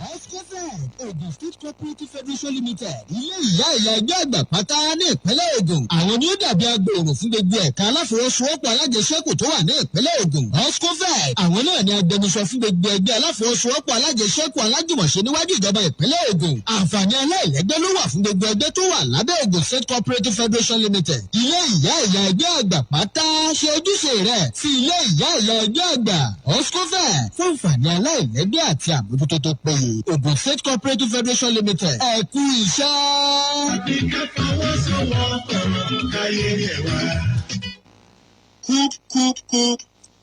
OGSCOFED Ogun State Cooperative Federation Limited ilé ìyá ẹgbẹ́ àgbà pátá ní ìpínlẹ̀ Ògùn. Àwọn ni ó dàbí agbòòrò fún gbogbo ẹ̀ka aláfọwọ́sowọ́pọ̀ alájẹsẹ́kù tó wà ní ìpínlẹ̀ Ògùn. OGSCOFED àwọn náà ni agbẹnusọ fún gbogbo ẹgbẹ́ aláfọwọ́sowọ́pọ̀ alájẹsẹ́kù alájùmọ̀ṣe níwájú ìjọba ìpínlẹ̀ Ògùn. Àǹfààní aláìlẹ́gbẹ́ ló wà fún gbogbo ẹgbẹ́ tó wà lábẹ́ Ogun State Cooperative Federation Limited. Ilé ìyá ẹgbẹ́ àgbà pátá ṣe ojúṣe rẹ̀ sí ilé ìyá ẹgbẹ́ àgbà. OGSCOFED fún àǹfààní aláìlẹ́gbẹ́ àti àmójútó tó péye. Ogun State Cooperative Federation Limited ẹ kú iṣẹ́. Àbíká fọwọ́sowọ́pọ̀ káyé rẹ̀ wá.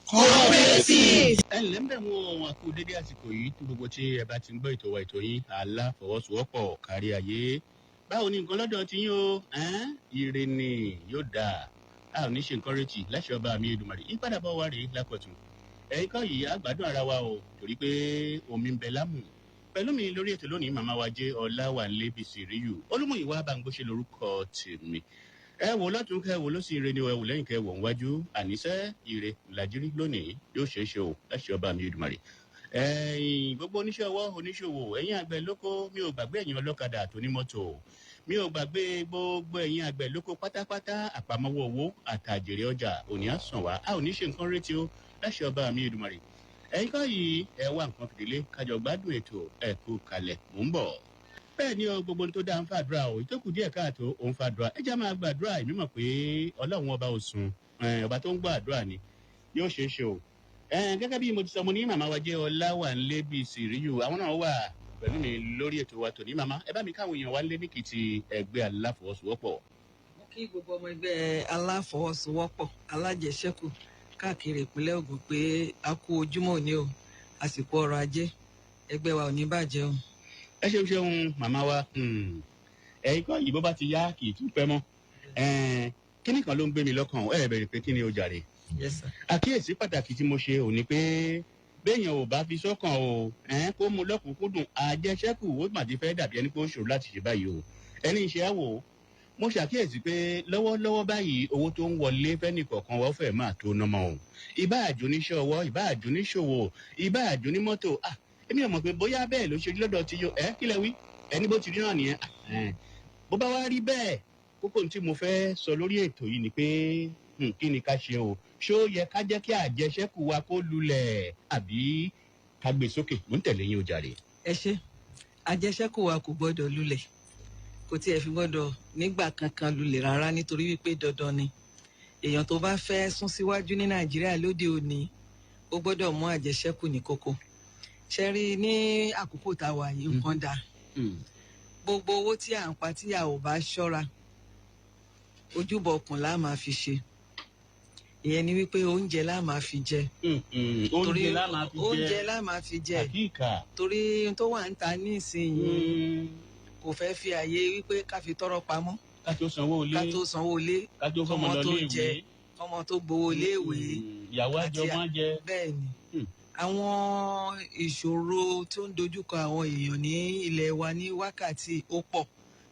Cooperative. Ẹ ǹlẹ́ ń bẹ̀ wọ́n àkú dédé àsìkò yìí tí gbogbo tí ẹ bá ti ń gbọ́ ètò wa ètò yín aláfọwọ́sowọ́pọ̀ kárí ayé. Báwo ni nǹkan lọ́dọ̀ ti yín o? Ire ni yóò dáa. A ò ní ṣe nǹkan retí láṣẹ ọba mi Èdùmàrè. Ìpadàbọ̀ wa rèé lápọ̀tún. Ẹ̀yin kọ́ yìí àgbàdùn ara wa o torí pé omi ń bẹ lámù. Pẹ̀lú mi lórí ètò lónìí màmá wa jẹ́ Ọláwálé Bisiriyu. Olumuyiwa Bamgbose lórúkọ tèmi. Ẹ wò lọ́tún kẹ́ wò lọ́sìn ire ni ẹ wò lẹ́yìn kẹ́ wò níwájú. Àníṣẹ́ ire làjírí lónìí yóò ṣeé ṣe o láṣẹ ọba mi Èdùmàrè. Gbogbo oníṣẹ́ ọwọ́ oníṣòwò ẹ̀yin àgbẹ̀ lóko mi ò gbàgbé ẹ̀yin ọlọ́kadà àtònímọ́tò. Mi ò gbàgbé gbogbo ẹ̀yin àgbẹ̀ lóko pátápátá àpamọ́wọ́ owó àtàjèrè ọjà òní àsàn wá. A ò ní ṣe nǹkan rétí o láṣẹ ọba mi Èdùmàrè. Ẹ̀yin kọ́ yìí ẹ wá nǹkan fìdílé kájọ gbádùn ètò ẹ̀kú kalẹ̀ mò ń bọ̀. Bẹ́ẹ̀ ni o gbogbo tó dáa ń fàdúrà o ìtókù díẹ̀ káàtó òun fàdúrà ẹ já máa gbàdúrà èmi mọ̀ pé Ọlọ́run ọba òsùn ọba tó ń gbọ́ àdúrà ni yóò ṣeé ṣe o. Gẹ́gẹ́ bí mo ti sọ mo ní màmá wa jẹ́ Ọláwálé Bisiriyu àwọn náà wà pẹ̀lú mi lórí ètò wa tòní màmá ẹ bá mi káwọn èèyàn wá lé ní kìtì ẹgbẹ́ aláfọwọ́sowọ́pọ̀. Mo kí gbogbo ọmọ ẹgbẹ́ aláfọwọ́sowọ́pọ̀ alájẹsẹ́kù káàkiri ìpínlẹ̀ Ògùn pé a kú ojúmọ́ òní o àsìkò ọrọ̀ ajé ẹgbẹ́ wa ò ní bàjẹ́ o. Ẹ ṣeun màmá wa ẹ̀yin kọ́ yìí bó bá ti yá kì í tún pẹ́ mọ́ kíní kan ló ń gbé mi lọ́kàn ẹ bẹ̀rẹ̀ pé kí ni o jàre. Yes sir. Àkíyèsí pàtàkì tí mo ṣe ò ní pé béèyàn ò bá fi sọ́kàn o kó mu lọ́kùnkúndùn àjẹsẹ́kù ó mà ti fẹ́ dàbí ẹni pé ó ṣòro láti ṣe báyìí o ẹni iṣẹ́ àwò mo ṣàkíyèsí pé lọ́wọ́lọ́wọ́ báyìí owó tó ń wọlé fẹ́ni kọ̀ọ̀kan wọ́n fẹ́ máa tó nọmọ o ìbá àjò oníṣẹ́ ọwọ́ ìbá àjò oníṣòwò ìbá àjò onímọ́tò èmi ò mọ̀ pé bóyá bẹ́ẹ̀ ló ṣe rí lọ́dọ̀ tí yóò kílẹ̀ wí ẹni bó ti rí náà nìyẹn bó bá wá rí bẹ́ẹ̀ kókó tí mo fẹ́ sọ lórí ètò yìí ni pé kí ni ká ṣe o ṣó yẹ ká jẹ́ kí àjẹsẹ́kù wa kó lulẹ̀ àbí ká gbé sókè mò ń tẹ̀lé yín o jàre. Ẹ ṣé àjẹsẹ́kù wa kò gbọ́dọ̀ lulẹ̀ kò tiẹ̀ fi gbọ́dọ̀ nígbà kankan lulẹ̀ rárá nítorí wípé dandan ni èèyàn tó bá fẹ́ sún síwájú ní Nàìjíríà lóde òní ó gbọ́dọ̀ mú àjẹsẹ́kù ní kókó. Ṣé rí ní àkókò tá a wà yìí nǹkan dáa gbogbo owó tí à ń pa tí a ò bá ṣọ́ra ojúbọ ọkùn la máa fi ṣe ìyẹn ni wípé oúnjẹ la máa fi jẹ oúnjẹ la máa fi jẹ torí tó wà ń ta nísìnyí kò fẹ́ fi àyè wípé ká fi tọrọ pamọ́ ká tó sanwó ilé ká tó fọmọ tó jẹ ọmọ tó gbowó iléèwé ìyàwó àjọ máa jẹ. bẹ́ẹ̀ ni àwọn ìṣòro tó ń dojúkọ àwọn èèyàn ní ilẹ̀ wa ní wákàtí ó pọ̀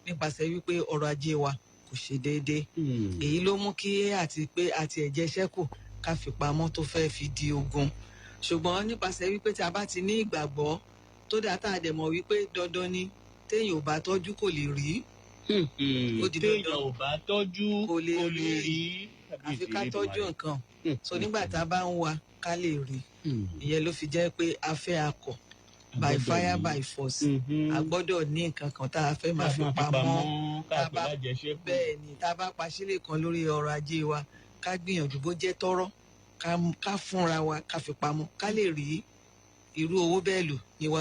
nípasẹ̀ wípé ọrọ̀ ajé wa kò ṣe déédéé èyí ló mú kí àti ẹ̀jẹ̀ṣẹ́kù ká fi pamọ́ tó fẹ́ fi di ogun ṣùgbọ́n nípasẹ̀ wípé tí a bá ti ní ìgbàgbọ́ tó dáa tá a dẹ̀ mọ̀ wípé dandan ni téèyàn ò bá tọ́jú kò lè rí ó di dandan téèyàn ò bá tọ́jú kò lè rí àfi ká tọ́jú nǹkan so nígbà tá a bá ń wa ká lè rí ìyẹn ló fi jẹ́ pé a fẹ́ akọ̀ by fire by force a gbọ́dọ̀ ní nǹkan kan tá a fẹ́ máa fi pamọ́ bẹ́ẹ̀ ni tá a bá pa sílẹ̀ kan lórí ọrọ̀ ajé wa ká gbìyànjú bó jẹ́ tọ́rọ́ ká fúnra wa ká fi pamọ́ ká lè rí irú owó bẹ́ẹ̀ lò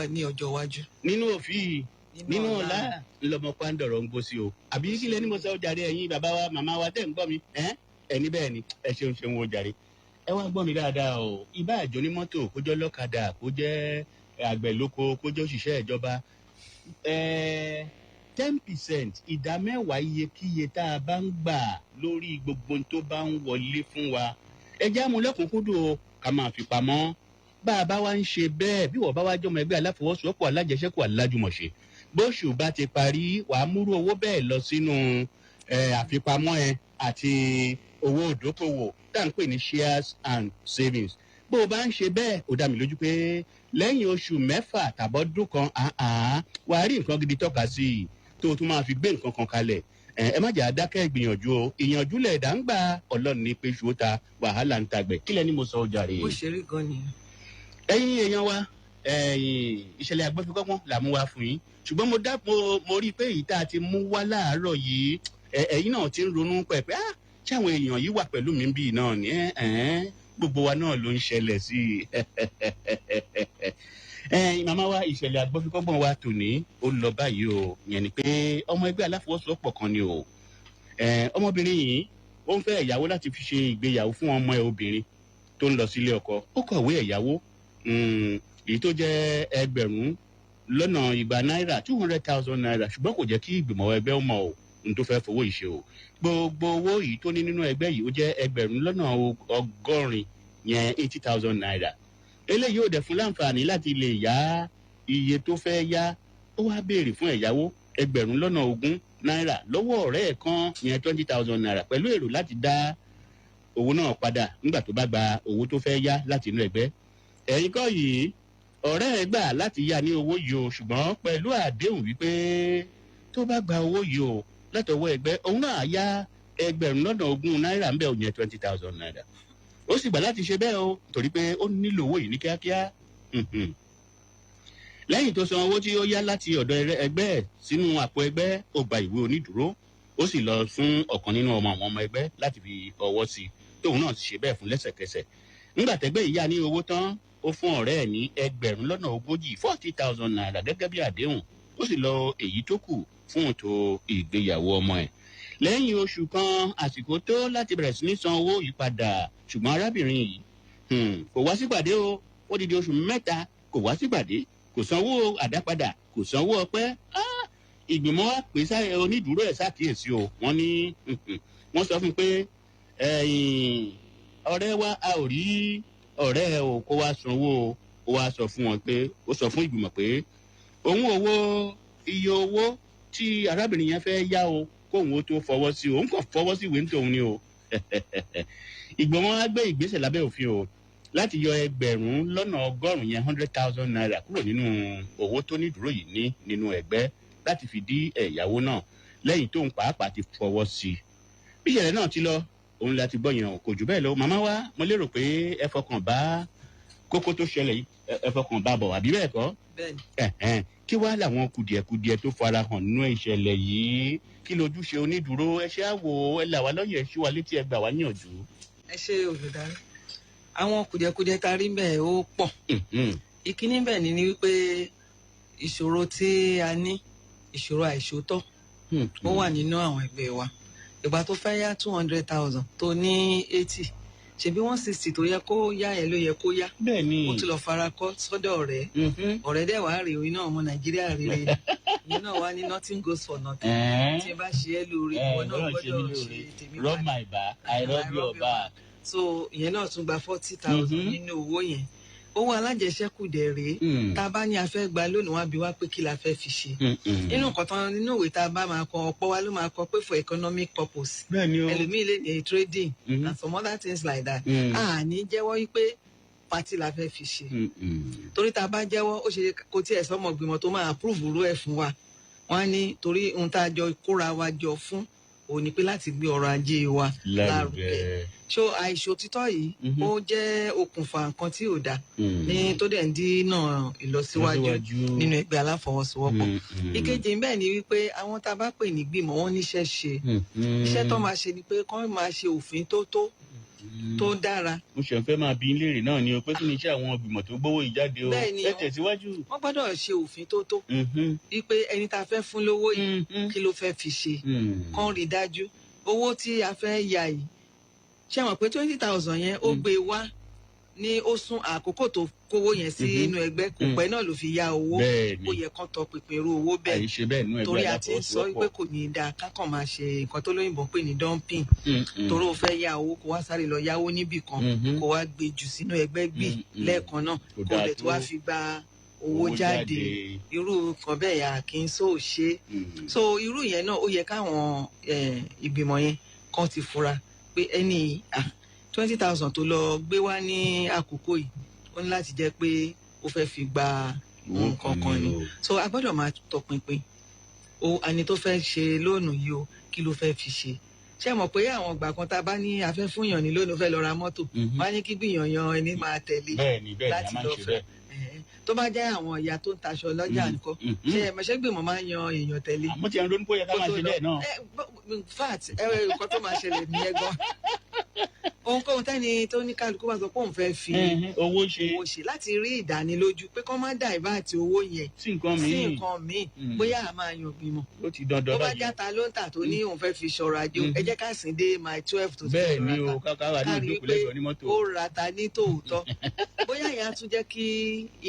ní ọjọ́ iwájú. Nínú òfin nínú ọ̀la ńlọmọ pàǹdọ̀rọ̀ ń gbó sí o àbí kílẹ̀ ní mo sọ jàre ẹ̀yin bàbá wa màmá wa tẹ̀ ń gbọ́ mi ẹni bẹ́ẹ̀ ni ẹ ṣeun wo jàre ẹ wá gbọ́ mi dáadáa o ìbá àjò ní mọ́tò kó jẹ́ lọ́kadà kó jẹ́ àgbẹ̀ lóko kó jẹ́ òṣìṣẹ́ ìjọba 10% ìdá mẹ́wàá iyekíye tá a bá ń gbà lórí gbogbo tó bá ń wọlé fún wa ẹ jẹ́ àmúlẹ́kùnkúndùn o ká máa fi pamọ́ bá a bá wá ń ṣe bẹ́ẹ̀ bí wọ́n bá wá jọmọ ẹgbẹ́ aláfọwọ́sowọ́pọ̀ alájẹsẹ́kù alájùmọ̀ṣe bóṣù bá ti parí wàá múrú owó bẹ́ẹ̀ lọ sínú àfipamọ́ ẹ àti owó ìdókòwò tá à ń pè ní shares and savings bó o bá ń ṣe bẹ́ẹ̀ ó dá mi lójú pé lẹ́yìn oṣù 6 tàbọ́dún kan wàá rí nǹkan gidi tọ́ka sí i tó o tún máa fi gbé nǹkan kan kalẹ̀. Ẹ má jẹ́ àdákẹ́ ìgbìyànjú o ìyànjú lẹ̀ dá ń gbà ọlọ́run ní pé ṣòóta wàhálà ń tagbẹ̀ kílẹ̀ ni mo sọ ọjà rè. bó ṣe rí gan ni. ẹ̀yin èèyàn wa ìṣẹ̀lẹ̀ agbọ́fikọ́gbọ́n là mú wa fún yín ṣùgbọ́n mo rí i pé èyí tá a ti mú wá láàárọ̀ yìí ẹ̀yin náà ti ń ronú pẹ̀pẹ́ ṣé àwọn èèyàn yìí wà pẹ̀lú mi bíi náà ni gbogbo wa náà ló ń ṣẹlẹ̀ sí i. Màmá wa ìṣẹ̀lẹ̀ agbọ́fikọ́gbọ́n wa tòní ó lọ báyìí o yẹn ni pé ọmọ ẹgbẹ́ aláfọwọ́sowọ́pọ̀ kan ni o ọmọbìnrin yìí ó ń fẹ́ ẹ̀yáwó láti fi ṣe ìgbéyàwó fún ọmọ ẹ̀ obìnrin tó ń lọ sílé ọkọ ó kọ̀wé ẹ̀yáwó èyí tó jẹ́ 200,000 náírà 200,000 naira ṣùgbọ́n kò jẹ́ kí ìgbìmọ̀ ẹgbẹ́ ó mọ̀ o n tó fẹ́ fowó ìṣe o gbogbo owó yìí tó ní nínú ẹgbẹ́ yìí ó jẹ́ 1,100,000 yẹn 80,000 naira eléyìí ò dẹ̀ fún láǹfààní láti lè yá iye tó fẹ́ yá ó wá béèrè fún ẹ̀yáwó 20,000 náírà lọ́wọ́ ọ̀rẹ́ ẹ̀ kan yẹn 20,000 naira pẹ̀lú èrò láti dá owó náà padà nígbà tó bá gba owó tó fẹ́ yá láti inú ẹgbẹ́ ẹ̀yin kọ́ yìí ọ̀rẹ́ ẹ̀ gbà láti yá ní owó yìí o ṣùgbọ́n pẹ̀lú àdéhùn wípé tó bá gba owó yìí o látọwọ́ ẹgbẹ́ òun náà yá 20,000 náírà ńbẹ̀ òun yẹn 20,000 naira ó sì gbà láti ṣe bẹ́ẹ̀ o torí pé ó nílò owó yìí ní kíákíá lẹ́yìn tó san owó tí ó yá láti ọ̀dọ̀ ẹgbẹ́ ẹ̀ sínú àpò ẹgbẹ́ ó gba ìwé onídùúró ó sì lọ fún ọ̀kan nínú àwọn ọmọ ẹgbẹ́ láti fi ọwọ́ sí i tóun náà ti ṣe bẹ́ẹ̀ fún lẹ́sẹ̀kẹsẹ̀ nígbà tẹ́gbẹ́ yìí yá ní owó tán ó fún ọ̀rẹ́ ẹ̀ ní 40,000 naira gẹ́gẹ́ bí àdéhùn ó sì lọ èyí tó kù fún ètò ìgbéyàwó ọmọ ẹ̀ lẹ́yìn oṣù kan àsìkò tó láti bẹ̀rẹ̀ sí ní san owó yìí padà ṣùgbọ́n arábìnrin yìí kò wá sípàdé o ó di oṣù 3 kò wá sípàdé kò sanwó àdápadà kò sanwó ọpẹ́ ìgbìmọ̀ wa pè sáré onídùúró ẹ̀ ṣàkíyèsí o wọ́n ní wọ́n sọ fún un pé ọ̀rẹ́ wa a ò rí ọ̀rẹ́ ẹ o kó wá sanwó ó wá sọ fún wọn pé ó sọ fún ìgbìmọ̀ pé òun owó iye owó tí arábìnrin yẹn fẹ́ yá o kóun ó tó fọwọ́ sí òun kàn fọwọ́ sí ìwé nítòun ni o ìgbìmọ̀ wa gbé ìgbésẹ̀ lábẹ́ òfin o láti yọ 100,000 yẹn 100,000 naira kúrò nínú owó tó ní dúró yìí ní nínú ẹgbẹ́ láti fi dí ẹ̀yáwó náà lẹ́yìn tóun pàápàá ti fọwọ́ sí i bí ìṣẹ̀lẹ̀ náà ti lọ òun láti gbọ́ yẹn kò jù bẹ́ẹ̀ lọ màmá wa mo lérò pé ẹ fọkàn bá kókó tó ṣẹlẹ̀ yìí ẹ fọkàn bá bọ̀ àbí bẹ́ẹ̀ kọ́ kí wá làwọn kùdìẹ̀kudiẹ tó fara hàn nínú ìṣẹ̀lẹ̀ yìí kí lójúṣe onídùúró ẹ ṣe àwò ẹ là wá lọ́yẹ̀ ṣí wa létí ẹ gbà wá níyànjú. ẹ ṣe olùdarí àwọn kùdìẹ̀kudiẹ tá a rí bẹ́ẹ̀ ó pọ̀ ìkíní bẹ́ẹ̀ ni wípé ìṣòro tí a ní ìṣòro àìṣòótọ́ ó wà nínú àwọn ẹgbẹ́ wa ìgbà tó fẹ́ yá 200,000 tó ní 80 ṣebí 160 tó yẹ kó yá ẹ ló yẹ kó yá bẹ́ẹ̀ ni ó ti lọ fara kọ́ sọ́dọ̀ ọ̀rẹ́ ọ̀rẹ́ dẹ̀ wá rèé iná ọmọ nàìjíríà rèé iná wa ní nothing goes for nothing tí ẹ bá ṣe é lórí ìwọ náà gbọ́dọ̀ ṣe tèmi rub my back I rub your back so ìyẹn náà tún gba 40,000 nínú owó yẹn owó alájẹsẹ́kù dẹ̀ rèé tá a bá ní a fẹ́ gba lónìí wá bí wá pé kí la fẹ́ fi ṣe nínú nǹkan tán nínú ìwé tá a bá máa kọ ọ̀pọ̀ wa ló máa kọ pé for economic purpose ẹlòmíì lè ní trading and some other things like that ní jẹ́wọ́ wípé pati la fẹ́ fi ṣe torí tá a bá jẹ́wọ́ ó ṣe kó tí ẹ̀ sọ́mọ gbìmọ̀ tó máa approve irú ẹ̀ fún wa wọ́n á ní torí ohun tá a jọ kóra wa jọ fún òun ni pé láti gbé ọrọ̀ ajé wa lárugẹ so àìṣòtítọ́ yìí ó jẹ́ okùnfà nǹkan tí ò dáa ní tó dẹ̀ ń dínà ìlọsíwájú nínú ẹgbẹ́ aláfọwọ́sowọ́pọ̀ ìkejì bẹ́ẹ̀ ni wípé àwọn tá a bá pè ní gbìmọ̀ wọ́n níṣẹ́ ṣe iṣẹ́ tó máa ṣe ni pé kán máa ṣe òfin tó dára. mo ṣe ń fẹ́ máa bí léèrè náà ni o pé kí ni iṣẹ́ àwọn ìgbìmọ̀ tó gbówó ìjáde o ẹ tẹ̀síwájú. wọ́n gbọ́dọ̀ ṣe òfin tó wípé ẹni tá a fẹ́ fún lówó yìí kí ló fẹ́ fi ṣe kán rí dájú owó tí a fẹ́ yá yìí ṣé mọ̀ pé 20,000 yẹn ó gbé wá ní ó sún àkókò tó kówó yẹn sí inú ẹgbẹ́ kò pẹ́ náà ló fi yá owó ó yẹ kán tọ pinpin irú owó bẹ́ẹ̀ torí a ti ń sọ pé kò ní í dáa kákan máa ṣe nǹkan tó lóyìnbó pè ní dumping torí ó fẹ́ yá owó kó wá sáré lọ yáwó níbì kan kó wá gbé jù sínú ẹgbẹ́ gbì lẹ́ẹ̀kan náà kó lè tó wá fi gba owó jáde irú nǹkan bẹ́ẹ̀ yà kí n so ṣe so irú yẹn náà ó yẹ káwọn ìgbìmọ̀ yẹn kan ti fura pé ẹni 20,000 tó lọ gbé wá ní àkókò yìí ó ní láti jẹ́ pé ó fẹ́ fi gba nǹkan kan ni so a gbọ́dọ̀ máa tọpinpin o ẹni tó fẹ́ ṣe lóònù yìí o kí ló fẹ́ fi ṣe ṣé mọ̀ pé àwọn ìgbà kan tá a bá ní afẹ́ fún yàn ní lónìí fẹ́ lọ ra mọ́tò wọ́n á ní kí gbìyànjú ẹni máa tẹ̀lé láti lọ fẹ́ tó bá jẹ́ àwọn ìyá tó ń taṣọ lọ́jà nǹkan ṣe ẹ̀mọ́ṣẹ́gbìmọ̀ máa ń yan èèyàn tẹ̀lé. àmọ́ tí a ń ronú bóyá ká máa ṣe bẹ́ẹ̀ náà. in fact nǹkan tó máa ṣẹlẹ̀ nìyẹn gan. ohunkóhun tẹ́ni tó ní kálukú bá sọ pé òun fẹ́ fi owó ṣe láti rí ìdánilójú pé kọ́ má dà ìbá àti owó yẹn sí nǹkan míì bóyá a máa yan bímọ. ó ti dandan báyìí. tó bá játa ló ń tà tó ní òun fẹ́ fi ṣọ̀rọ̀ ajé ẹ jẹ́ ká sìn dé my 12 tó ti bẹ́ẹ̀ ni o káwá ní ìdókòlẹ́gbẹ̀ẹ́ onímọ́tò. ó rata ní tòótọ́ bóyá ìyá tún jẹ́ kí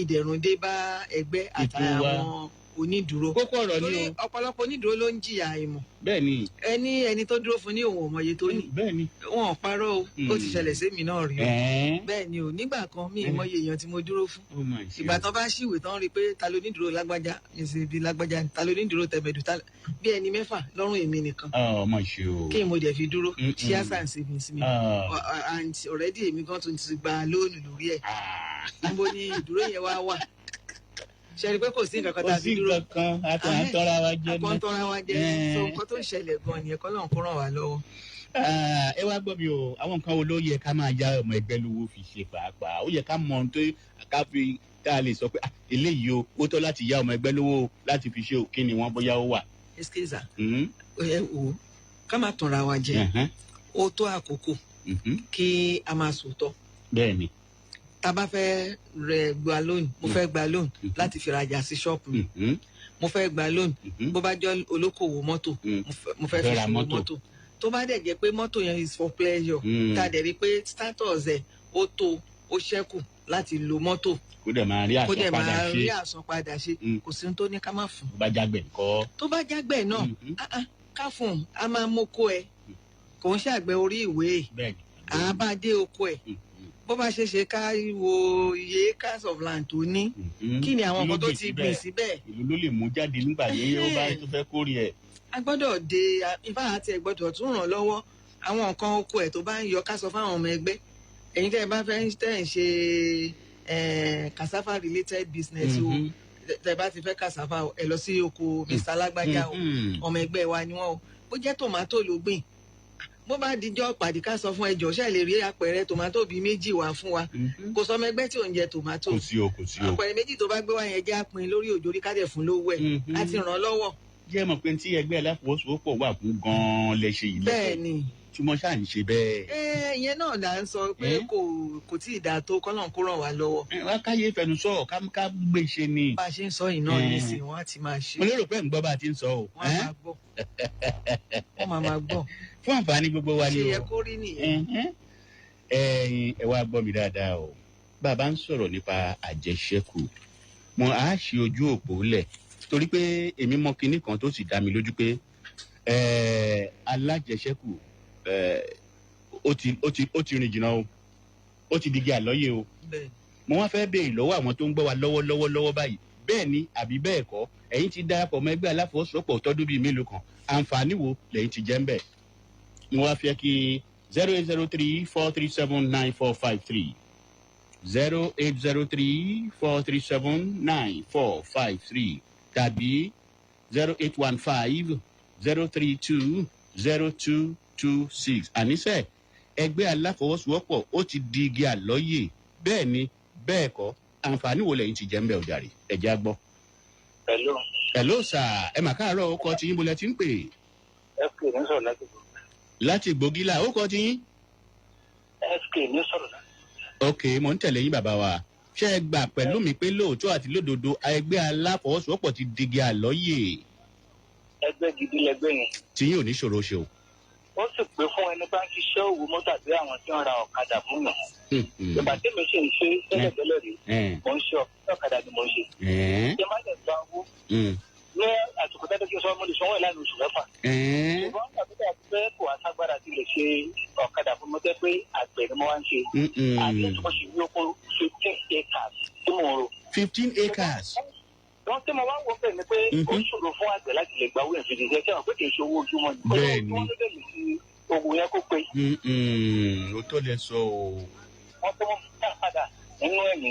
ìdẹ̀rùn dé bá ẹgbẹ́ àtàwọn onídùúró. kókó ọ̀rọ̀ ni o. torí ọ̀pọ̀lọpọ̀ onídùúró ló ń jìyà ìmọ̀. bẹ́ẹ̀ni. ẹni tó dúró fún ní òun òmọye tó ní. bẹ́ẹ̀ni. wọn ò parọ́ o ó ti ṣẹlẹ̀ sẹ́mi náà rí o. bẹ́ẹ̀ni o nígbà kan mi ìmọye èèyàn tí mo dúró fún. ìgbà tán bá ṣìwé tán rí i pé ta ló ní dúró lágbájá ìsìnbí lágbájá ta ló ní dúró tẹ̀mẹ̀dù bí ẹni mẹ́fà lọ́rùn èmi nìkan. ọmọ ṣe o. kí mo dẹ̀ fi dúró ṣí àṣà savings mi. and already èmi gan tún ti gba lóònù lórí ẹ̀. níbo ni ìdúró yẹn wá wà ṣe rí pé kò sí nǹkan kan tàbí dúró kan àtọ̀ntọ́ra wa jẹ́ àkọ́ntọ́ra wa jẹ́ so nǹkan tó ń ṣẹlẹ̀ gan ni ẹ̀kọ́ náà kó ràn wá lọ́wọ́. ẹ wá gbọ́ mi o àwọn nǹkan wo ló yẹ ká máa yá ọmọ ẹgbẹ́ lówó fi ṣe pàápàá ó yẹ ká mọ ohun tó ká fi tá a lè sọ pé eléyìí o ó tọ́ láti yá ọmọ ẹgbẹ́ lówó láti fi ṣe òkè ni wọ́n bóyá ó wà. ẹsikẹ́sà ẹ wò ká máa tanra wa jẹ ó tó àkókò kí a máa sòótọ́. bẹ́ẹ̀ni. tá a bá fẹ́ rẹ̀ gba lónìí mo fẹ́ gba lónìí láti fi rajà sí ṣọ́ọ̀pù mi mo fẹ́ gba lónìí bó bá jọ olókòwò mọ́tò mo fẹ́ fi ṣòwò mọ́tò tó bá dẹ̀ jẹ́ pé mọ́tò yẹn is for pleasure tá a dẹ̀ rí pé status ẹ̀ ó tó ó ṣẹ́kù láti lo mọ́tò kó dẹ̀ máa rí àsanpadà ṣe kò sí tó ní ká má fún. tó bá jágbẹ̀ ńkọ́. tó bá jágbẹ̀ náà ká fún un a máa mókó ẹ kò ń ṣàgbẹ̀ orí ìwé àbádé oko ẹ̀ bó bá ṣe ṣe ká wo iye acres of land tó ní kí ni àwọn nǹkan tó ti gbìn síbẹ̀. ìlú ló lè mú jáde nígbà yẹn ó bá tó fẹ́ kórè ẹ̀. a gbọ́dọ̀ de ifá àti ẹ̀ gbọ́dọ̀ tún ràn lọ́wọ́ àwọn nǹkan oko ẹ̀ tó bá ń yọ ká sọ fáwọn ọmọ ẹgbẹ́ ẹ̀yin tẹ́ ẹ bá fẹ́ tẹ́ ẹ̀ ń ṣe cassava related business o tẹ́ ẹ bá ti fẹ́ cassava ẹ lọ sí oko Mr. Lágbájá o ọmọ ẹgbẹ́ wa ni wọ́n o bó jẹ́ tòmátò ló gbìn bó bá dijọ́ pàdé ká sọ fún ẹjọ́ ṣe lè rí àpẹẹrẹ tòmátò bíi méjì wá fún wa kò sọ ọmọ ẹgbẹ́ tí ò ń jẹ tòmátò kò sí o àpẹẹrẹ méjì tó bá gbé wá yẹn jẹ́ àpín lórí òjòrí ká dẹ̀ fún lówó ẹ̀ láti ràn án lọ́wọ́. jẹ́ mọ̀ pé tí ẹgbẹ́ aláfọwọ́sowọ́pọ̀ wà fún gan-an lẹ ṣe yìí lẹ́sẹ̀ bẹ́ẹ̀ni tí mo ṣáà ń ṣe bẹ́ẹ̀. ìyẹn náà là ń sọ pé kò tí ì dáa tó kọ́nà kó ràn wá lọ́wọ́. wá káyé fẹnu sọ ká gbé ṣe ni. bá a ṣe ń sọ yìí náà nísìnyí wọ́n á ti máa ṣe. mo lérò pé ń gbọ́ bá a ti ń sọ o. wọ́n á máa gbọ́ wọ́n máa gbọ́. fún àǹfààní gbogbo wa ni o. ṣe yẹ kó rí nìyẹn. ẹ wá gbọ́ mi dáadáa o bàbá ń sọ̀rọ̀ nípa àjẹṣẹ́kù mo á ṣe ojú òpó lẹ̀ torí pé èmi mọ kinní kan tó sì dá mi lójú pé alájẹṣẹ́kù ó ti rìn jìnnà o ó ti digi àlọ́yè o mo wá fẹ́ béèrè lọ́wọ́ àwọn tó ń gbọ́ wa lọ́wọ́lọ́wọ́ báyìí bẹ́ẹ̀ ni àbí bẹ́ẹ̀ kọ́ ẹ̀yin ti darapọ̀ mọ́ ẹgbẹ́ aláfọwọ́sowọ́pọ̀ tọ́dún bíi mélòó kan àǹfààní wo lẹ́yìn ti jẹ́ ń bẹ̀ mo wá fẹ́ kí 0803-437-9453 0803-437-9453 tàbí 0815-032-0226 àníṣe ẹgbẹ́ aláfọwọ́sowọ́pọ̀ ó ti di igi àlọ́yè bẹ́ẹ̀ ni bẹ́ẹ̀ kọ́ àǹfààní wo lẹ́yìn ti jẹ́ ń bẹ̀ ọ̀jàre ẹ̀já gbọ́. hello sir ẹ mà káàárọ̀ ó kọ́ ti yín bolẹ̀ tí ń pè. FK ní sọ̀rọ̀ láti gbòógì. láti gbòógìlà ó kọ́ ti yín. FK ní sọ̀rọ̀ láti. ok mo ń tẹ̀lé yín bàbá wa ṣé ẹ gbà pẹ̀lú mi pé lóòótọ́ àti lódodo ẹgbẹ́ aláfọwọ́sowọ́pọ̀ ti digi àlọ́yè. ẹgbẹ́ gidi lẹgbẹ́ yẹn. tí yín ò ní ṣòro ṣe o. ó sì pé fún ẹni bá ń ṣiṣẹ́ òwò mọ́tò àbí àwọn tí wọ́n ra ọ̀kadà fún yàn. ìgbà tí mi ṣe ń ṣe tẹ́lẹ̀tẹ́lẹ̀ rí mo ń ṣe ọ̀kadà ni mo ń ṣe. ṣé má lè gba owó ní àsìkò tẹ́lẹ̀ kí n sọ mo lè sanwó ìlànà oṣù mẹ́fà. ṣùgbọ́n tàbí tàbí pé kò wá ságbára ti lè ṣe ọ̀kadà fún mi jẹ́ pé àgbẹ̀ ni mo wá ń ṣe. àti ìtumọ̀ sí ní oko 15 acres tí mo rò. 15 acres. wọ́n tí mo wá ń wọ bẹ́ẹ̀ ni pé ó ṣòro fún àgbẹ̀ láti lè gba owó ìfìdíṣẹ́ tí wọ́n pé kì í ṣe owó ojúmọ́ ni. bẹ́ẹ̀ni òògùn yẹn kó pé. ó tó lè sọ o. wọ́n tó wọ́n dá padà nínú ẹ̀mí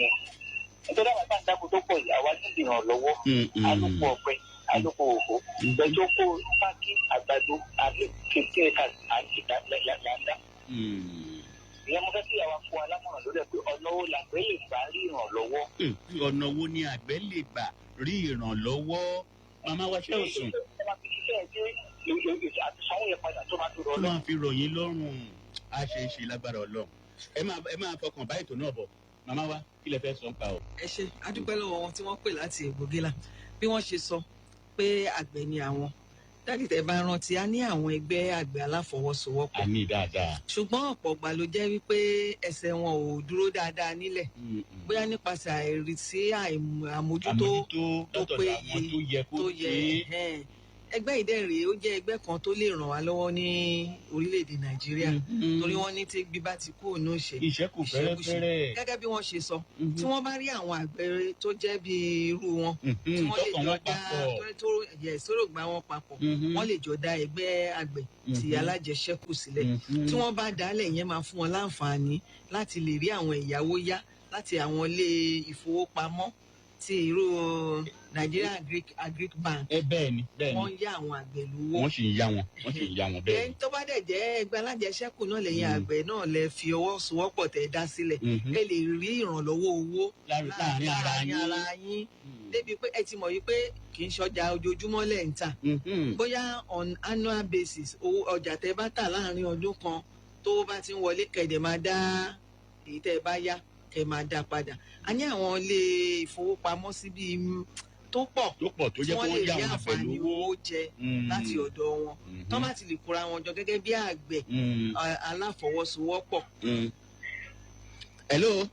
nítorí àwọn àtàkùn dáko tó pọ̀ yìí àwa ní ìrànlọ́wọ́ alùpùpù ọ̀pẹ alùpùpù òfò ìgbẹ́jọ́ kó pákí àgbàdo àti kékeré àti ìdálẹ́yàdá. ìyẹn mo fẹ́ kí àwa fún alámọ̀ràn lórí ẹ̀ pé ọ̀nà wo làgbẹ́ lè gbà rí ìrànlọ́wọ́. ọ̀nà wo ni àgbẹ̀ lè gbà rí ìrànlọ́wọ́ màmá wa ṣé ò sùn. tó máa fi ròyìn lọ́rùn á ṣe é ṣe lágbára ọlọ́run ẹ máa fọkàn bá ètò náà bọ̀ màmá wa kí lẹ fẹ́ sọ ń pa o. ẹ ṣe adúpẹ́ lọ́wọ́ wọn tí wọ́n pè láti ègbògélà bí wọ́n ṣe sọ pé àgbẹ̀ ni àwọn dáàdì tẹ́ bá rántí a ní àwọn ẹgbẹ́ àgbẹ̀ aláfọwọ́sowọ́pọ̀. a ní dáadáa. ṣùgbọ́n ọ̀pọ̀ ìgbà ló jẹ́ wípé ẹsẹ̀ wọn ò dúró dáadáa nílẹ̀ bóyá nípasẹ̀ àìrísí àmójútó tó péye tó yẹ ẹgbẹ́ ìdẹ́rẹ̀ ó jẹ́ ẹgbẹ́ kan tó lè ràn wá lọ́wọ́ ní orílẹ̀-èdè nàìjíríà torí wọ́n ní tí gbígbá ti kú òun òṣè ìṣẹ́kù fẹ́rẹ́fẹ́rẹ́ gẹ́gẹ́ bí wọ́n ṣe sọ tí wọ́n bá rí àwọn àgbẹ̀ tó jẹ́ bí irú wọn tí wọ́n lè jọ dá sọ̀rọ̀ gbá wọn papọ̀ wọ́n lè jọ dá ẹgbẹ́ àgbẹ̀ ti alájẹsẹ́kù sílẹ̀ tí wọ́n bá dálẹ̀ yẹn máa fún wọn láǹfààní láti lè rí àwọn ẹ̀yáwó yá láti àwọn ilé ìfowópamọ́ ti irú Nigeria Agric Bank. Bẹ́ẹ̀ni. Wọ́n yá àwọn àgbẹ̀ lówó. Wọ́n sì ń yá wọn bẹ́ẹ̀. Tó bá dẹ̀ jẹ́ ẹgbẹ́ alájẹsẹ́kù náà lẹ́yìn àgbẹ̀ náà lẹ fi ọwọ́ sowọ́pọ̀ tẹ̀ dá sílẹ̀. Ẹ lè rí ìrànlọ́wọ́ owó láàárín ara yín. Débi pé ẹ ti mọ̀ yí pé kì í ṣọjà ojoojúmọ́ lẹ̀ ń tà. Bóyá on annual basis owó ọjà tẹ bá tà láàárín ọdún kan tó bá ti ń wọlé kẹ̀dẹ̀ máa dá èyí tẹ bá yá kẹ máa dá padà. A ní àwọn ilé ìfowópamọ́sí bíi tó pọ̀ tó jẹ́ kó wọ́n yá wọn pẹ̀lú owó jẹ láti ọ̀dọ̀ wọn tó bá ti lè kóra wọn jọ gẹ́gẹ́ bí àgbẹ̀ aláfọwọ́sowọ́pọ̀. Hello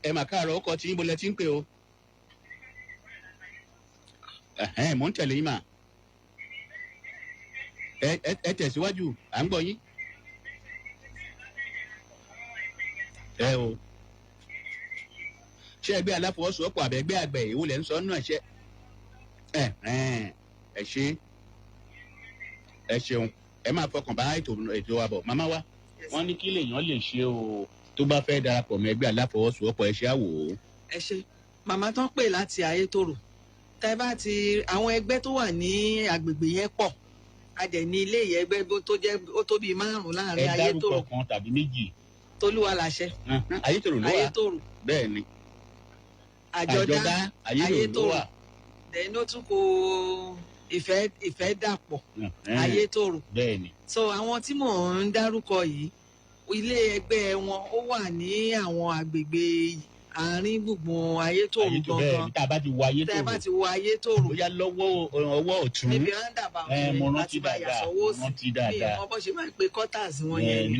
ẹ mà káàárọ̀ ọkọ̀ tí yín bolẹ̀ tí ń pè o. Mò ń tẹ̀lé yín mà ẹ tẹ̀síwájú à ń gbọ́ yín. O ṣé ẹgbẹ́ aláfọwọ́sowọ́pọ̀ àbẹ̀gbẹ́ àgbẹ̀ èwo lẹ́ ń sọ náà ṣe ẹ ṣeun ẹ máa fọkàn bá ètò wa bọ̀ màmá wa wọ́n ní kí lèèyàn lè ṣe o tó bá fẹ́ darapọ̀ mọ́ ẹgbẹ́ aláfọwọ́sowọ́pọ̀ ẹ ṣe àwò. ẹ ṣe màmá tán pè láti ayétòrò tẹ́ bá ti àwọn ẹgbẹ́ tó wà ní agbègbè yẹn pọ̀ a dẹ̀ ní ilé ẹgbẹ́ tó jẹ́ ó tó bíi 5 láàrin ayétòrò ẹ dárúkọ kan tàbí méjì. Tolúwa láṣẹ. Ayétòrò ló wà bẹ́ẹ̀ ni. Àjọdá Ayétòrò ló wà. Then ó tún kó ìfẹ́ dàpọ̀ Ayétòrò. Bẹ́ẹ̀ ni. So àwọn tí mò ń dárúkọ yìí ilé ẹgbẹ́ wọn ó wà ní àwọn àgbègbè àárín gbùngbùn Ayétòrò gangan. Tá a bá ti wọ Ayétòrò. Tá a bá ti wọ Ayétòrò. Bóyá ọwọ́ ọ̀tún. níbi roundabout mo rántí dáadáa bí wọ́n bọ́ ṣe máa ń pe quarters wọn yẹn ni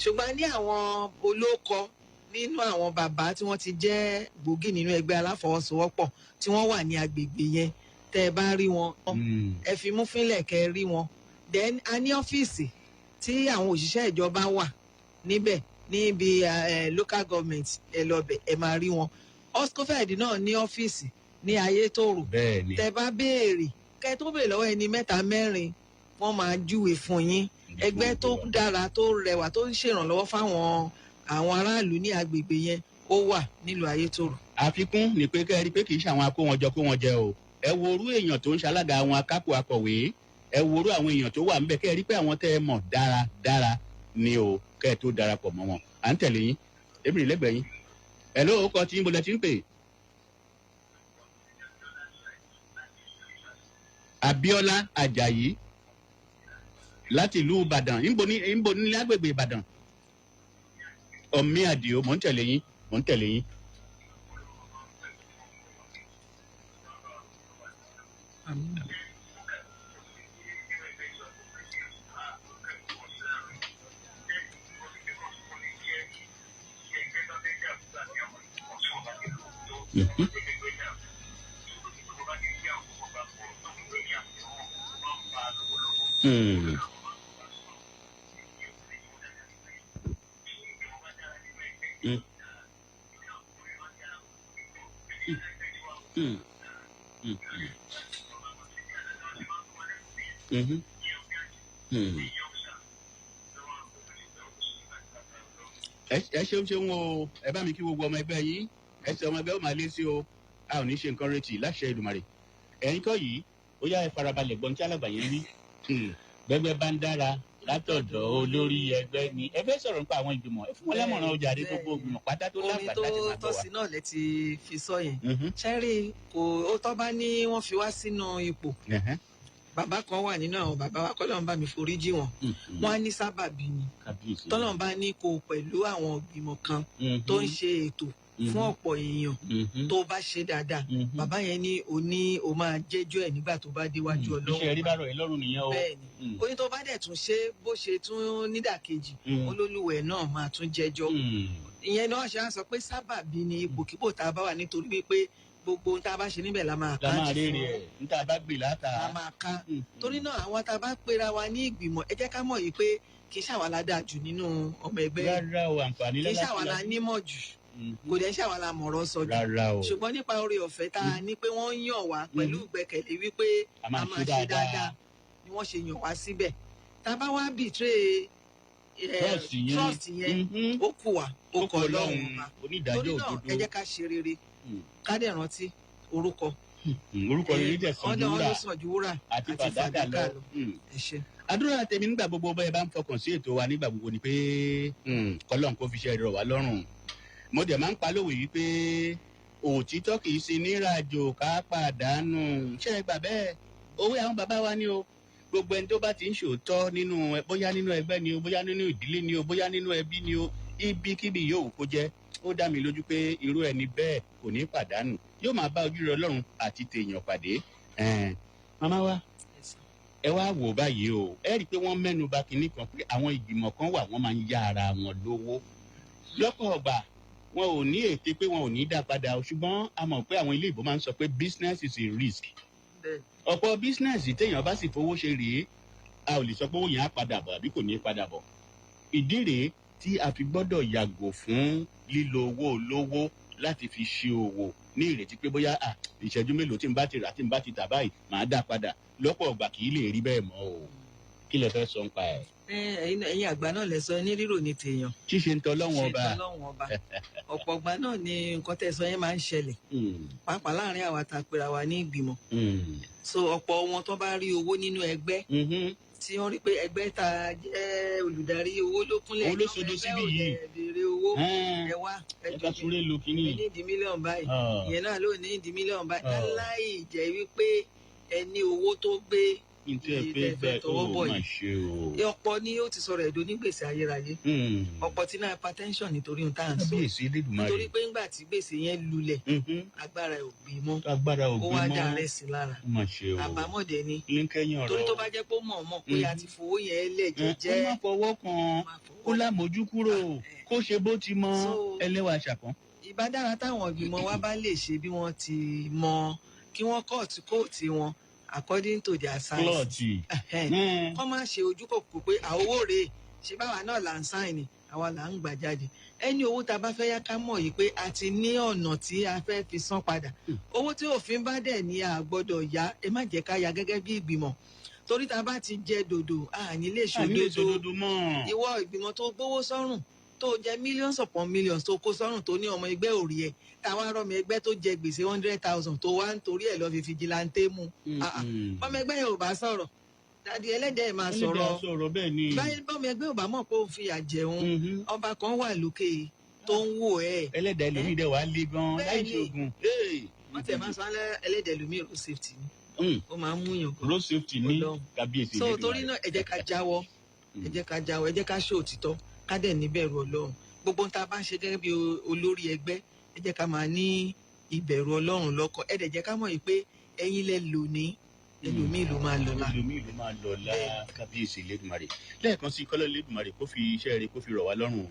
ṣùgbọ́n ní àwọn olóko nínú àwọn bàbá tí wọ́n ti jẹ́ gbòógì nínú ẹgbẹ́ aláfọwọ́sowọ́pọ̀ tí wọ́n wà ní agbègbè yẹn tẹ́ ẹ bá rí wọn ẹ fi mú fínlẹ̀ kẹ́ ẹ rí wọn then a ní ọ́fíìsì tí àwọn òṣìṣẹ́ ìjọba wà níbẹ̀ níbi local government ẹ lọ́bẹ̀ ẹ máa rí wọn OGSCOFED náà ní ọ́fíìsì ní Ayétòrò tẹ́ bá béèrè kẹ́ tó béèrè lọ́wọ́ ẹni 3-4 wọ́n máa júwe fún yín ẹgbẹ́ tó dára tó rẹwà tó ń ṣèrànlọ́wọ́ fáwọn àwọn aráàlú ní agbègbè yẹn ó wà nílùú Ayétòrò. Àfikún ni pé kẹ́ ẹ rí pé kì í ṣe àwọn akówọ́njọ kó wọn jẹ o ẹ wo orú èèyàn tó ń ṣalága àwọn akápò akọ̀wé ẹ wo orú àwọn èèyàn tó wà ńbẹ̀ kẹ́ ẹ rí pé àwọn tẹ́ ẹ mọ̀ dáradára ni o kẹ́ ẹ tó darapọ̀ mọ́ wọn à ń tẹ̀lé yín ebìrì lẹ́gbẹ̀ẹ́ yín ẹ ló kọ́ tí ń bolẹ̀ tí ń pè. Abíọ́lá Àjàyí láti ìlú Ìbàdàn níbo ní lágbègbè Ìbàdàn ọ̀mí àdìo mò ń tẹ̀lé yín. ẹ ṣeun o ẹ bá mi kí gbogbo ọmọ ẹgbẹ́ yín ẹsẹ̀ ọmọ ẹgbẹ́ ó máa lé sí o a ò ní ṣe nǹkan retí láṣẹ Èdùmàrè ẹ̀yin kọ́ yìí ó yá ẹ farabalẹ̀ gbọ́n tí alàgbà yẹn rí gbẹgbẹ́ bá ń dára látọ̀dọ̀ olórí ẹgbẹ́ ni ẹ fẹ́ sọ̀rọ̀ nípa àwọn ìgbìmọ̀ ẹ fún wọn lámọ̀ràn ọjà àdé gbogbo ìgbìmọ̀ pátá tó láǹfààní láti máa bọ̀ wá. orin tó tọ́sí náà lẹ ti fi sọ yẹn ṣẹ́rí kò ó tọ́ bá ní wọ́n fi wá sínú ipò bàbá kan wà nínú àwọn bàbá wa kọ́lọ́n bá mi forí jì wọ́n wọ́n á ní sábàbí ni tọ́lọ́n bá ní kó pẹ̀lú àwọn ìgbìmọ̀ kan tó ń ṣe ètò fún ọ̀pọ̀ èèyàn tó bá ṣe dáadáa bàbá yẹn ní o máa jẹ́jọ́ ẹ̀ nígbà tó bá déwájú Ọlọ́run. iṣẹ́ rí bá rọ̀ ẹ́ lọ́rùn nìyẹn o. bẹ́ẹ̀ni ó ní tó bá dẹ̀ tún ṣe bó ṣe tún nídàkejì olólùwẹ̀ náà máa tún jẹ́jọ́ ìyẹn náà ṣe á sọ pé sábàbí ni ipòkípò tá a bá wà nítorí wípé gbogbo ohun tá a bá ṣe níbẹ̀ la máa ká jù fún níta bá gbè látà la máa ká torí náà àwọn tá a bá pera wa ní ìgbìmọ̀ ẹ jẹ́ ká mọ̀ yìí pé kì í ṣàwàlá dáa jù nínú ọmọ ẹgbẹ́ rárá o àǹfààní kì í ṣàwàlá nímọ̀ jù kò dẹ̀ ṣàwàlá mọ̀rọ̀ sọ jù ṣùgbọ́n nípa oore ọ̀fẹ́ tá a ní pé wọ́n yàn wá pẹ̀lú ìgbẹ́kẹ̀lé wípé a máa ṣe dáadáa ni wọ́n ṣe yàn wá síbẹ̀ tá a bá wá bìtírè trust yẹn ó kù wá ó kọ Ọlọ́run wa torí náà ẹ jẹ́ ká ṣe rere ká dẹ̀ rántí orúkọ rere jẹ́ sàn ju wúrà àti fàdákà lọ. àdúrà tèmi nígbà gbogbo bẹ́ẹ̀ bá ń fọkàn sí ètò wa nígbà gbogbo ni pé kọ́lọ́n kó fi ṣe rọ̀ wá lọ́rùn mo dẹ̀ máa ń palówè wípé òtítọ́ kì í ṣe nírajò ká pàdánù ṣé ẹ gbà bẹ́ẹ̀ owó àwọn bàbá wa ni o gbogbo ẹni tó bá ti ń ṣòótọ́ nínú bóyá nínú ẹgbẹ́ ni o bóyá nínú ìdílé ni o bóyá nínú ẹbí ni o ibikíbi yóò kó jẹ́ ó dá mi lójú pé irú ẹni bẹ́ẹ̀ kò ní pàdánù yóò máa bá ojú rẹ Ọlọ́run àti tèèyàn pàdé. màmá wa ẹ wá wò báyìí o ẹ rí i pé wọ́n mẹ́nu bà kinní kan pé àwọn ìgbìmọ̀ kan wà wọ́n máa ń yá ara wọn lówó lọ́pọ̀ ọgbà wọn ò ní ète pé wọn ò ní dá padà ṣùgbọ́n a mọ̀ pé àwọn ilé ìbò máa ń sọ pé business is a risk ọ̀pọ̀ business téèyàn bá sì fowó ṣe rèé a ò lè sọ pé owó yẹn á padà bọ̀ àbí kò ní padà bọ̀ ìdí rèé tí a fi gbọ́dọ̀ yàgò fún lílo owó olówó láti fi ṣe òwò ní ìrètí pé bóyá ìṣẹ́jú mélòó tí n bá ti rà tí n bá ti tà báyìí màá dá padà lọ́pọ̀ ọgbà kì í lè rí bẹ́ẹ̀ mọ́ o kí lẹ fẹ́ sọ nípa ẹ̀. ẹ̀yin àgbà náà lẹ sọ ní rírò ní tèèyàn. ṣíṣe ń tọ́lọ́wọ́n ọba ọ̀pọ̀ ọgbà náà ni nǹkan tẹ́ sọ yẹn máa ń ṣẹlẹ̀ pàápàá láàrin àwa tá a pera wa ní ìgbìmọ̀ so ọ̀pọ̀ wọn tó bá rí owó nínú ẹgbẹ́ tí wọ́n rí pé ẹgbẹ́ ta jẹ́ olùdarí owó ló kúnlẹ̀ owó ló sodo síbí yìí béèrè owó ẹ wá ẹjọ́ súré lu kínní ní ìdí mílíọ̀nù báyìí ìyẹn náà ló ní ìdí mílíọ̀nù báyìí láì jẹ́ wípé ẹni owó tó gbé ìfẹ́ tọwọ́ bọ̀ yìí ọ̀pọ̀ ni ó ti sọ̀rọ̀ ẹ̀dọ́ ní gbèsè ayérayé ọ̀pọ̀ tí náà hypertension nítorí ohun tá à ń sọ nítorí pé ńgbà tí gbèsè yẹn lulẹ̀ agbára ò gbé mọ́ ó wá dà rẹ̀ sí lára àbámọ̀dé ni torí tó bá jẹ́ pé ó mọ̀ mọ̀ pé a ti fowó yẹn lẹ̀ jẹ́jẹ́ ó má fọwọ́ kan ó lámójú kúrò kó ṣe bó ti mọ ẹlẹ́wà ṣàkán. ìbádára táwọn ìgbìmọ̀ wa bá lè ṣe bí wọ́n ti mọ kí wọ́n kóòtù wọn according to their size. kọ́ máa ṣe ojú kòkó pé àwọ̀ rèé ṣe báwa náà là ń sáìn ni àwa là ń gbà jáde ẹni owó tá a bá fẹ́ yá ká mọ̀ yìí pé a ti ní ọ̀nà tí a fẹ́ fi san padà owó tí òfin bá dẹ̀ ní a gbọ́dọ̀ yá ẹ má jẹ́ ká yá gẹ́gẹ́ bí ìgbìmọ̀ torí tá a bá ti jẹ dòdò àní lè ṣòdodo ìwọ ìgbìmọ̀ tó gbówó sọ́rùn tó jẹ millions upon millions tó kó sọ́rùn tó ní ọmọ ẹgbẹ́ òrì ẹ̀ táwa rọmọ ẹgbẹ́ tó jẹ gbèsè 100,000 tó wá ń torí ẹ̀ lọ fi fìjìláńtẹ́ mu ọmọ ẹgbẹ́ yẹn ò bá sọ̀rọ̀ dàdí ẹlẹ́dẹ̀ẹ́ máa sọ̀rọ̀ báyìí bọ́mọ ẹgbẹ́ ò bá mọ̀ pé ó fi àjẹun ọba kan wà lókè tó ń wò ẹ́. ẹlẹ́dẹ̀ẹ́ lómi dẹ̀ wá lé gan láì ṣoògùn. wọ́n tẹ̀ máa sọ ẹlẹ́dẹ̀ẹ́ lómi road safety ni ó máa ń mú yàn gan. road safety ní kábíyèsí. so torí náà ẹ jẹ́ ká jáwọ́ ẹ jẹ́ ká ṣe òtítọ́ ká dẹ̀ níbẹ̀rù Ọlọ́run gbogbo ohun tá a bá ń ṣe gẹ́gẹ́ bí olórí ẹgbẹ́ ẹ jẹ́ ká máa ní ìbẹ̀rù Ọlọ́run lọ́kàn ẹ dẹ̀ jẹ́ ká mọ̀ yìí pé ẹ̀yin lẹ lò ní ẹlòmíì ló máa lọ la kábíyèsí lẹ́dùnmarè lẹ́ẹ̀kan sí kọ́lọ́ lẹ́dùnmarè kó fi iṣẹ́ rẹ̀ kó fi rọ̀ wá lọ́rùn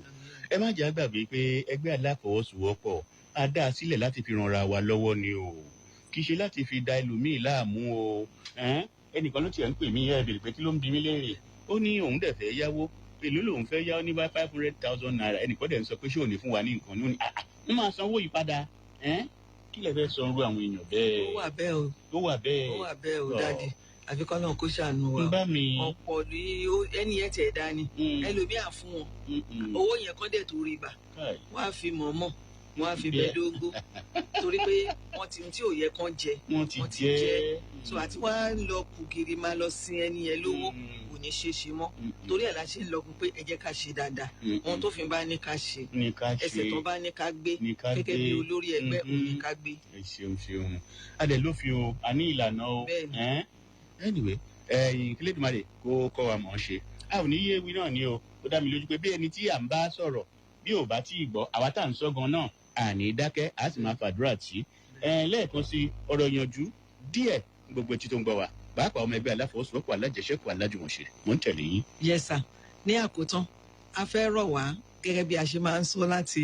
ẹ má jẹ́ àgbàgbé pé ẹgbẹ́ aláfọwọ́sowọ́pọ̀ a dá a sílẹ̀ láti fi ranra wa lọ́wọ́ ni o kì í ṣe láti fi da ẹlòmíì láàmú o ẹnìkan ló tiẹ̀ ń pè mí ẹ bèrè pé kí ló ń bi mí léèrè ó ní òun dẹ̀ fẹ́ yáwó èló lòun fẹ́ yá ní 500,000 naira ẹnìkan dẹ̀ ń sọ pé ṣé ò ní fún wa ní nǹkan ní òní wọ́n máa sanwó yìí padà kí lè fẹ́ sọ irú àwọn èèyàn bẹ́ẹ̀. ó wà bẹ́ẹ̀ o dáàdi àfi kọ́ náà kó ṣàánú wa ń bá mi. ọ̀pọ̀ ní ẹni yẹn tẹ̀ dání ẹlòmíà fún wọn owó yẹn kọ́ dẹ̀ tó rí gbà wọ́n á fi mọ̀ọ́mọ̀ wọ́n á fi bẹ́ẹ̀ dógó torí pé wọ́n ti tí ò yẹ kán jẹ wọ́n ti jẹ so àti wọ́n á lọ kù kiri máa lọ sin ẹni yẹn lówó kò ní ṣe ṣe mọ́ torí ẹ̀ la ṣe ń lọgun pé ẹ jẹ́ ká ṣe dáadáa ohun tó fi bá ní ká ṣe ẹsẹ̀ tó bá ní ká gbé gẹ́gẹ́ bí olórí ẹgbẹ́ òun ní ká gbé. ẹ ṣeun adẹ lófin o a ní ìlànà o anyway kílẹ̀dùmarè kó kọ́ wa mọ̀ ọ́ ṣe a ò ní yé ewì náà ni o ó dá mi lójú pé bí ẹni tí à ń bá sọ̀rọ̀ bí ò bá tí ì gbọ́ àwa tá à ń sọ gan náà àní dákẹ́ a sì máa fàdúrà tí lẹ́ẹ̀kan sí ọ̀rọ̀ yanjú díẹ̀ gbogbo etí tó ń gbọ́ wa pàápàá ọmọ ẹgbẹ́ aláfọwọ́sowọ́pọ̀ alájẹsẹ́kù alájùmọ̀ṣe mò ń tẹ̀lé yín. yes sir ní àkótán a fẹ́ rọ̀ wá gẹ́gẹ́ bí a ṣe máa ń sọ láti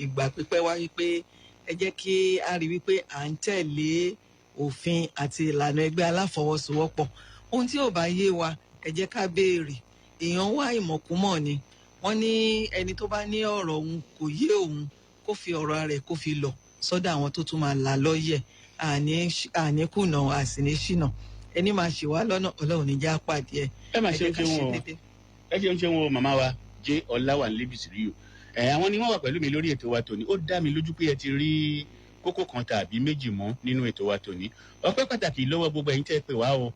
ìgbà pípẹ́ wá wípé ẹ jẹ́ kí a rí wípé à ń tẹ̀lé òfin àti ìlànà ẹgbẹ́ aláfọwọ́sowọ́pọ̀ ohun tí ò bá yé wa ẹ jẹ́ ká béèrè èèyàn wá ìmọ̀kúmọ̀ ni wọ́n ní ẹni tó bá ní ọ̀rọ̀ òun kò yé òun kó fi ọ̀rọ̀ rẹ̀ kó fi lọ sọ́dọ̀ àwọn tó tún máa là lọ́yẹ̀ àní kùnà àsìní ṣìnà ẹni máa ṣe wá lọ́nà ọlọ́run ní já pàdé ẹ̀. ẹ máa ṣe ń ṣe wọn o màmá wa jẹ́ ọláwálé Bisiriyu àwọn ni wọ́n wà pẹ̀lú mi lórí ètò wa tòní ó dá mi lójú pé ẹ ti rí kókó kan tàbí méjì mọ́ nínú ètò wa tòní ọpẹ́ pàtàkì lọ́wọ́ gbogbo ẹ̀yin tẹ́ ẹ pè wá o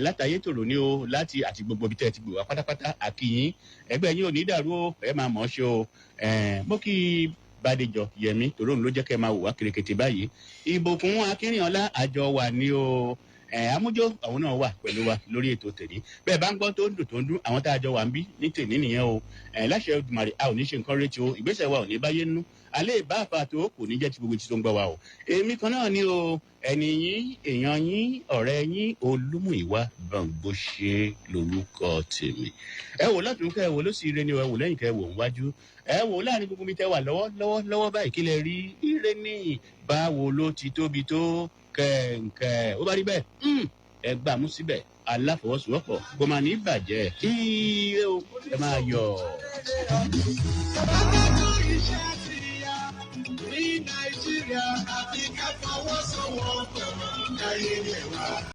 látàyé tòrò ní o láti àti gbogbo ibi tẹ́ ẹ ti gbé wá pátápátá àkìyìn ẹgbẹ́ yín ò ní dàrú o ẹ máa mọ̀ ọ́ ṣe o mo kí Bádéjọ Yẹmí tòró ló jẹ́ kẹ́ máa wò wá kìrìkìtì báyìí ìbùkún Akínrìnọlá àjọ wà ní o àmújó àwọn náà wà pẹ̀lú wa lórí ètò tèmi bẹ́ẹ̀ bá ń gbọ́ tó ń dùn àwọn tá a jọ wà ń bí ní tèmi nìyẹn o láṣẹ Olódùmarè a ò ní ṣe nǹkan rétí o ìgbésẹ̀ wa ò ní báyé nú alẹ́ ìbá àfàtó kò ní jẹ́ ti gbogbo tí tó ń gbọ́ wa o èmi kan náà ni o ẹni yín èèyàn yín ọ̀rẹ́ yín Olúmúyìwá Bamgbose lórúkọ tèmi ẹ wò látún kẹ wò ló sì ire ni ẹ wò lẹ́yìn kẹ wò ń wájú ẹ wò láàrin gbogbo mi tẹ wà lọ́wọ́ báyìí kí lẹ rí ire ní báwo ló ti tóbi tó kẹ̀ǹkẹ̀ ó bá rí bẹ́ẹ̀ ẹ gbà mú síbẹ̀ aláfọwọ́sowọ́pọ̀ kò máa ní bàjẹ́ ire o ẹ máa yọ̀. Ní Nàìjíríà àti ká fọwọ́sowọ́pọ̀ káyé lè wá.